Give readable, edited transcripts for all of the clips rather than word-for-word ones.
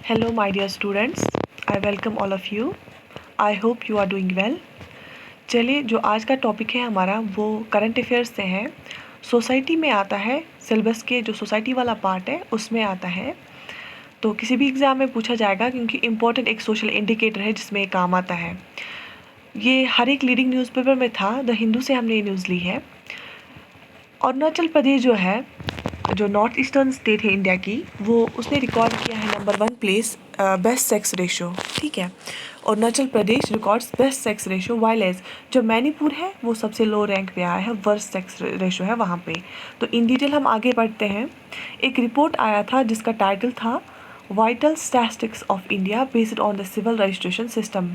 Hello, my dear students. I welcome all of you. I hope you are doing well. चलिए, जो आज का topic है हमारा वो करंट अफेयर्स से है। सोसाइटी में आता है, सिलेबस के जो सोसाइटी वाला पार्ट है उसमें आता है। तो किसी भी एग्ज़ाम में पूछा जाएगा क्योंकि इम्पोर्टेंट एक सोशल इंडिकेटर है जिसमें ये काम आता है। ये हर एक लीडिंग न्यूज़पेपर में था। द हिंदू से हमने ये न्यूज़ ली है। अरुणाचल प्रदेश जो है, जो नॉर्थ ईस्टर्न स्टेट है इंडिया की, वो उसने रिकॉर्ड किया है number 1 place best sex ratio. ठीक है, Arunachal Pradesh records best sex ratio, while as जो मणिपुर है वो सबसे लो रैंक पे आया है, वर्स्ट सेक्स रेशो है वहाँ पे। तो इन डिटेल हम आगे बढ़ते हैं। एक रिपोर्ट आया था जिसका टाइटल था vital statistics of India based on the civil registration system.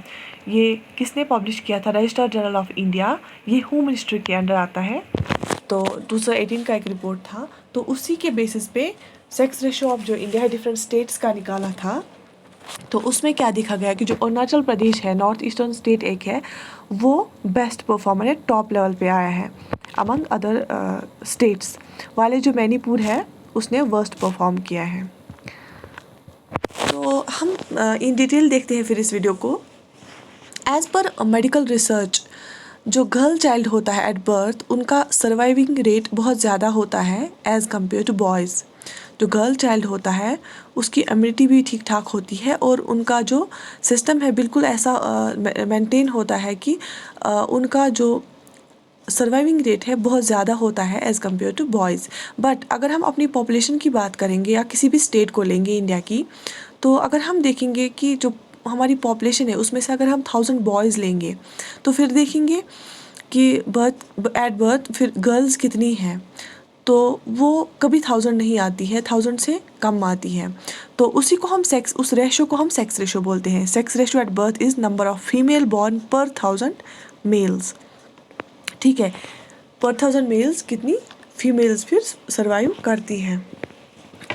ये किसने पब्लिश किया था? Registrar general of India. ये होम मिनिस्ट्री के अंडर आता है। तो 2018 का एक रिपोर्ट था। तो उसी के बेसिस पे सेक्स रेशो ऑफ जो इंडिया है डिफरेंट स्टेट्स का निकाला था। तो उसमें क्या देखा गया कि जो अरुणाचल प्रदेश है, नॉर्थ ईस्टर्न स्टेट एक है, वो बेस्ट परफॉर्मर है, टॉप लेवल पे आया है अमंग अदर स्टेट्स। वाले जो मणिपुर है उसने वर्स्ट परफॉर्म किया है। तो हम इन डिटेल देखते हैं फिर इस वीडियो को। एज़ पर मेडिकल रिसर्च, जो गर्ल चाइल्ड होता है एट बर्थ, उनका सर्वाइविंग रेट बहुत ज़्यादा होता है एज़ कम्पेयर टू बॉयज़। जो गर्ल चाइल्ड होता है उसकी इम्यूनिटी भी ठीक ठाक होती है और उनका जो सिस्टम है बिल्कुल ऐसा मेंटेन होता है कि उनका जो सर्वाइविंग रेट है बहुत ज़्यादा होता है as compare to boys. But अगर हम अपनी पॉपुलेशन की बात करेंगे या किसी भी स्टेट को लेंगे इंडिया की, तो अगर हम देखेंगे कि जो हमारी पॉपुलेशन है उसमें से अगर हम 1000 बॉयज़ लेंगे तो फिर देखेंगे कि एट बर्थ फिर गर्ल्स कितनी हैं, तो वो कभी 1000 नहीं आती है, 1000 से कम आती है। तो उसी को हम उस रेशो को हम सेक्स रेशो बोलते हैं। Sex ratio at birth is number of female born पर 1000 मेल्स। ठीक है, पर 1000 मेल्स कितनी फीमेल्स फिर सर्वाइव करती हैं,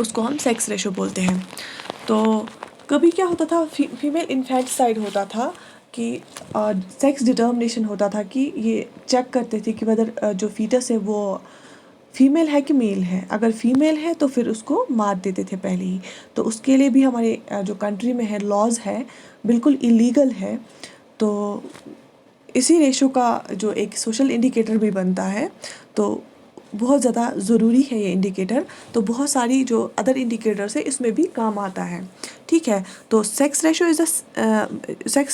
उसको हम सेक्स रेशो बोलते हैं। तो कभी क्या होता था, फीमेल इन्फेंटिसाइड होता था कि सेक्स डिटर्मिनेशन होता था कि ये चेक करते थे कि वेदर जो फीटस है वो फीमेल है कि मेल है। अगर फीमेल है तो फिर उसको मार देते थे पहले ही। तो उसके लिए भी हमारे जो कंट्री में है लॉज है, बिल्कुल इलीगल है। तो इसी रेशो का जो एक सोशल इंडिकेटर भी बनता है, तो बहुत ज़्यादा ज़रूरी है ये इंडिकेटर। तो बहुत सारी जो अदर इंडिकेटर्स है इसमें भी काम आता है। ठीक है, तो sex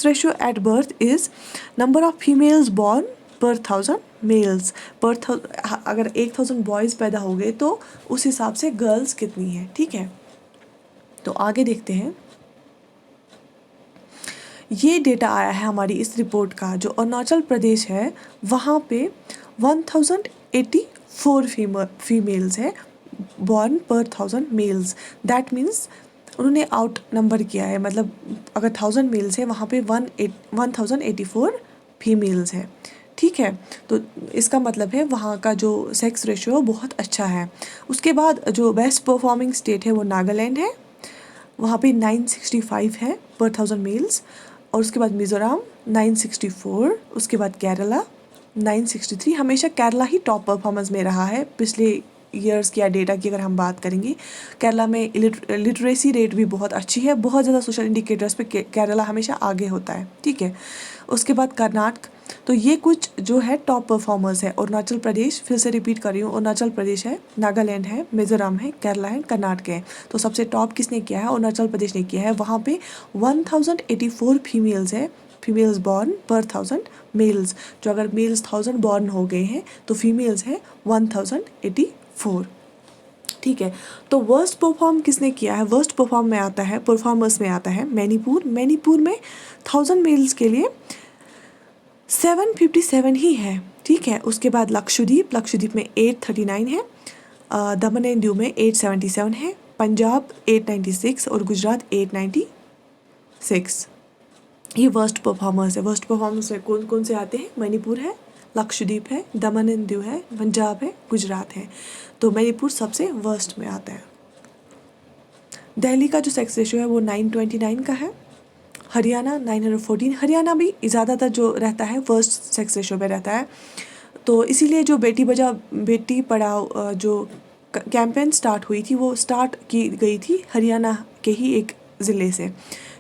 ratio at birth is number of females born पर 1000 मेल्स। अगर 1000 बॉयज़ पैदा हो गए तो उस हिसाब से गर्ल्स कितनी हैं। ठीक है, तो आगे देखते हैं। ये डेटा आया है हमारी इस रिपोर्ट का। जो अरुणाचल प्रदेश है वहाँ पे 1084 फीमेल्स है बॉर्न पर 1000 मेल्स। दैट मीन्स उन्होंने आउट नंबर किया है, मतलब अगर 1000 मेल्स है वहाँ पे 1084 फीमेल्स है। ठीक है, तो इसका मतलब है वहाँ का जो सेक्स रेशियो बहुत अच्छा है। उसके बाद जो बेस्ट परफॉर्मिंग स्टेट है वो नागालैंड है, वहाँ पे 965 है पर 1000 मेल्स। और उसके बाद मिज़ोरम 964, उसके बाद केरला 963। हमेशा केरला ही टॉप परफॉर्मेंस में रहा है पिछले ईयर्स की या डेटा की अगर हम बात करेंगे। केरला में लिटरेसी रेट भी बहुत अच्छी है, बहुत ज़्यादा सोशल इंडिकेटर्स पे केरला हमेशा आगे होता है। ठीक है, उसके बाद कर्नाटक। तो ये कुछ जो है टॉप परफॉर्मर्स है। अरुणाचल प्रदेश, फिर से रिपीट कर रही हूँ, अरुणाचल प्रदेश है, नागालैंड है, मिज़ोरम है, केरला है, कर्नाटक है। तो सबसे टॉप किसने किया है? अरुणाचल प्रदेश ने किया है। वहाँ पे 1084 फीमेल्स है, फीमेल्स बॉर्न पर 1000 मेल्स। जो अगर मेल्स 1000 बॉर्न हो गए हैं तो फीमेल्स है 1084। ठीक है, तो वर्स्ट परफॉर्म किसने किया है? वर्स्ट परफॉर्म में आता है, परफॉर्मर्स में आता है मणिपुर। मणिपुर में 1000 मेल्स के लिए 757 ही है। ठीक है, उसके बाद लक्षद्वीप में 839 है, दमन एंड दीव में 877 है, पंजाब 896 और गुजरात 896। ये वर्स्ट परफॉर्मर्स है। वर्स्ट परफॉर्मर्स में कौन कौन से आते हैं? मणिपुर है, लक्षद्वीप है, दमन एंड दीव है, पंजाब है, गुजरात है। तो मणिपुर सबसे वर्स्ट में आता है। दिल्ली का जो सेक्स रेशियो है वो 929 का है। हरियाणा 914। हरियाणा भी ज़्यादातर जो रहता है वर्स्ट सेक्स रेशियो में रहता है। तो इसीलिए जो बेटी बचाओ बेटी पढ़ाओ जो कैंपेन स्टार्ट हुई थी वो स्टार्ट की गई थी हरियाणा के ही एक ज़िले से,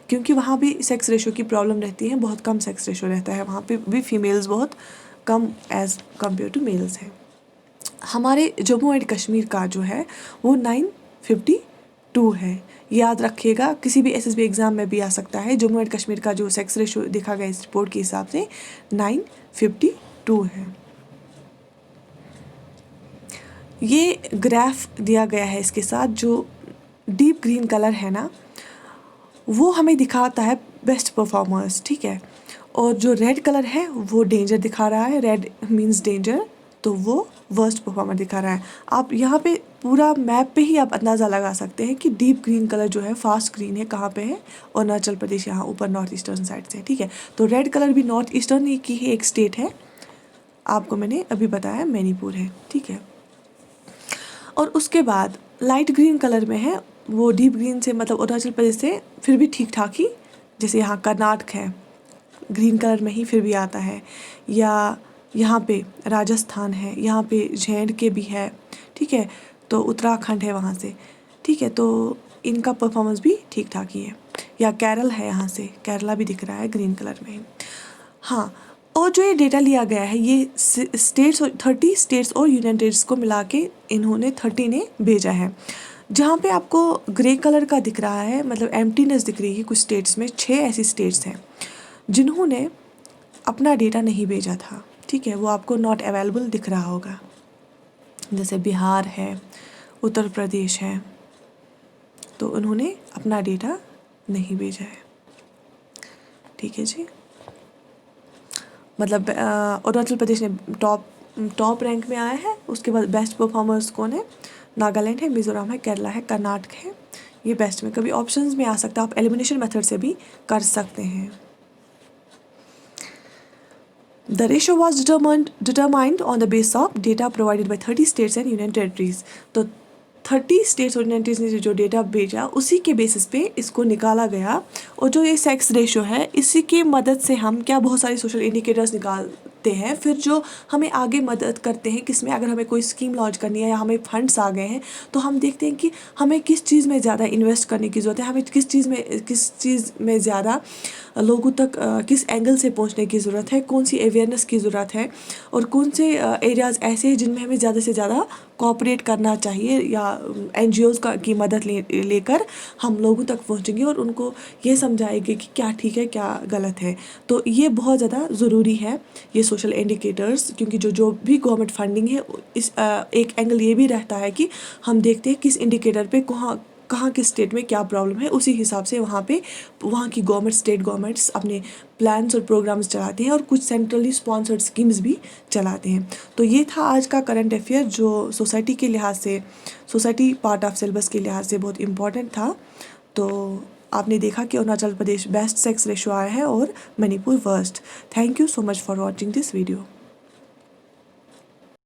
क्योंकि वहाँ भी सेक्स रेशो की प्रॉब्लम रहती है, बहुत कम सेक्स रेशो रहता है, वहाँ पे भी फीमेल्स बहुत कम एज़ कम्पेयर टू मेल्स हैं। हमारे जम्मू एंड कश्मीर का जो है वो 952 है। याद रखिएगा, किसी भी एसएसबी एग्ज़ाम में भी आ सकता है। जम्मू एंड कश्मीर का जो सेक्स रेशो देखा गया इस रिपोर्ट के हिसाब से 952 है। ये ग्राफ दिया गया है इसके साथ, जो डीप ग्रीन कलर है ना, वो हमें दिखाता है बेस्ट परफॉर्मर्स, ठीक है। और जो रेड कलर है वो डेंजर दिखा रहा है, रेड मींस डेंजर, तो वो वर्स्ट परफॉर्मर दिखा रहा है। आप यहाँ पे पूरा मैप पे ही आप अंदाज़ा लगा सकते हैं कि डीप ग्रीन कलर जो है, फास्ट ग्रीन है, कहाँ पे है, अरुणाचल प्रदेश, यहाँ ऊपर नॉर्थ ईस्टर्न साइड से, ठीक है। तो रेड कलर भी नॉर्थ ईस्टर्न की ही एक स्टेट है, आपको मैंने अभी बताया मणिपुर है, ठीक है। और उसके बाद लाइट ग्रीन कलर में है, वो डीप ग्रीन से मतलब अरुणाचल प्रदेश से फिर भी ठीक ठाक ही, जैसे यहाँ कर्नाटक है ग्रीन कलर में ही फिर भी आता है, या यहाँ पे राजस्थान है, यहाँ पे जे.एंड.के भी है, ठीक है, तो उत्तराखंड है वहाँ से, ठीक है, तो इनका परफॉर्मेंस भी ठीक ठाक ही है। या केरल है, यहाँ से केरला भी दिख रहा है ग्रीन कलर में। हाँ, और जो ये डेटा लिया गया है ये स्टेट्स 30 स्टेट्स और यूनियन टेरिटरीज को मिला के इन्होंने 30 ने भेजा है। जहाँ पे आपको ग्रे कलर का दिख रहा है, मतलब एम्प्टीनेस दिख रही है कुछ स्टेट्स में, 6 ऐसी स्टेट्स हैं जिन्होंने अपना डेटा नहीं भेजा था, ठीक है, वो आपको नॉट अवेलेबल दिख रहा होगा, जैसे बिहार है, उत्तर प्रदेश है, तो उन्होंने अपना डेटा नहीं भेजा है, ठीक है जी। मतलब अरुणाचल प्रदेश ने टॉप रैंक में आया है। उसके बाद बेस्ट परफॉर्मर्स कौन है, नागालैंड है, मिज़ोरम है, केरला है, कर्नाटक है, ये बेस्ट में कभी ऑप्शंस में आ सकता है, आप एलिमिनेशन मेथड से भी कर सकते हैं। The ratio was determined on the basis of data provided by 30 states and union territories. तो 30 स्टेट्स और यूनियन टेरिटरीज ने जो डेटा भेजा उसी के बेसिस पे इसको निकाला गया। और जो ये सेक्स रेशो है, इसी की मदद से हम क्या बहुत सारे सोशल इंडिकेटर्स निकालते हैं, फिर जो हमें आगे मदद करते हैं किसमें, अगर हमें कोई स्कीम लॉन्च करनी है या हमें फंड्स आ गए हैं, तो हम देखते हैं कि हमें किस चीज़ में ज़्यादा इन्वेस्ट करने की ज़रूरत है, हमें किस चीज़ में ज़्यादा लोगों तक किस एंगल से पहुंचने की ज़रूरत है, कौन सी अवेयरनेस की ज़रूरत है, और कौन से एरियाज़ ऐसे हैं जिनमें हमें ज़्यादा से ज़्यादा कोऑपरेट करना चाहिए, या NGOs की मदद लेकर हम लोगों तक पहुंचेंगे और उनको ये समझाएंगे कि क्या ठीक है क्या गलत है। तो ये बहुत ज़्यादा ज़रूरी है ये सोशल इंडिकेटर्स, क्योंकि जो भी गवर्नमेंट फंडिंग है, इस एक एंगल ये भी रहता है कि हम देखते हैं किस इंडिकेटर पे कहाँ किस स्टेट में क्या प्रॉब्लम है, उसी हिसाब से वहाँ की गवर्नमेंट, स्टेट गवर्नमेंट्स अपने प्लान्स और प्रोग्राम्स चलाते हैं और कुछ सेंट्रली स्पॉन्सर्ड स्कीम्स भी चलाते हैं। तो ये था आज का करंट अफेयर जो सोसाइटी के लिहाज से, सोसाइटी पार्ट ऑफ सिलेबस के लिहाज से बहुत इम्पॉर्टेंट था। तो आपने देखा कि Arunachal Pradesh best sex ratio आया है और Manipur worst. Thank you so much for watching this video.